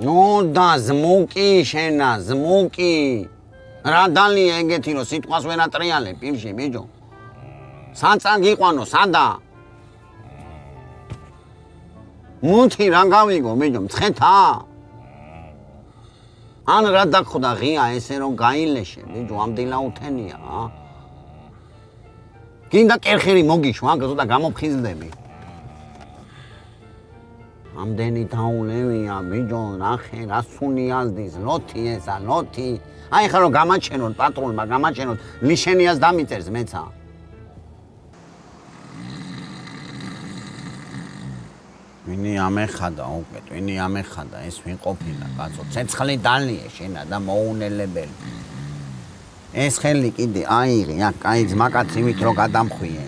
ნუ და ზმუკი შენა ზმუკი რა დალია ეგეთი რომ სიტყვას ვერ ატრიალებ პირში ბიჭო სანწან გიყვანო სადა მუთი რა გავიგო ბიჭო მცხეთა ან რა დაგხვდა ღია ესე რომ გაილეშე ბიჭო ამდილა უთენია გინდა კერხერი მოგიშვა ზოთა გამოფხიზლდები ამდენი დაულევია ბიჭო ნახე რა სუნიაზდის ლოთი ესა ლოთი აი ხა რომ გამაჩენოთ პატრონმა გამაჩენოთ ნიშენიას დამიწერს მეცა ვინი ამეხადა უკვე ვინი ამეხადა ეს ვინ ყოფილა კაცო ცეცხლი დალია შენა და მოუნელებელი ეს ხელი კიდე აიღე აქ კაი ძმაკაცივით რო გადამხვიე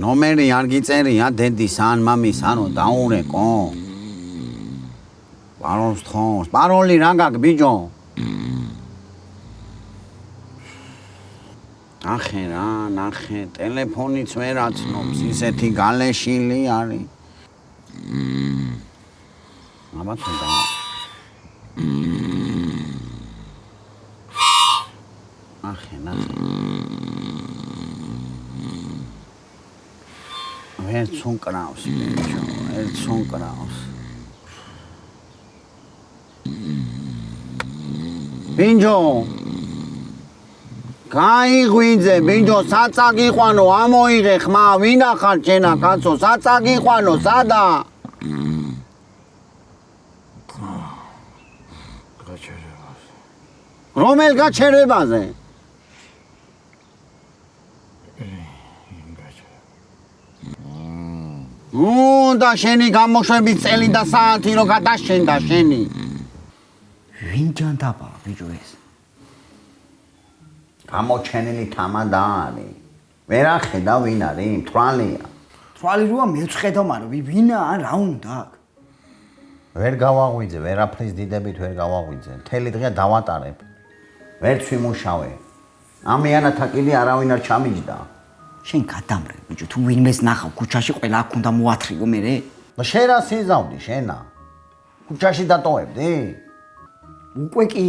ნომერი არ გიწერია დედის ან მამის ანო დაურეკო პაროლს თხოს პაროლი რა გაქვს ბიჭო ნახე რა ნახე ტელეფონიც ვერ აცნობს ისეთი გალეშილი არის აბათუნდა ნახე ნახე ერთ სუნკრავს ბიჭო ერთ სუნკრავს ბიჭო გაიღვიძე ბიჭო საცა გიყვანო ამოიღე ხმა ვინ ახარ ჩენა კაცო საცა გიყვანო სადა რომელ გაჩერებაზე და შენი გამოშვების წელი და საათი რო გადაშენდა შენი ვინ ჯანდაბა ბიჭო ეს გამოჩენილი თამადა არის ვერ ახედა ვინ არის მთვალია თვალი როა მეც ხედავ მაგრამ ვინა რა უნდა ვერ გავაღვიძე ვერაფრის დიდებით ვერ გავაღვიძე მთელი დღე დავატარებ ვერც ვიმუშავე ამიანათა კიდე არავინ არ ჩამიჯდა შენ გადამრე ბიჭო თუ ვინმეს ნახავ ქუჩაში ყველა აქ უნდა მოათრიგო მერე და შენ რა სიზავდი შენა ქუჩაში დატოვებდი უკვე კი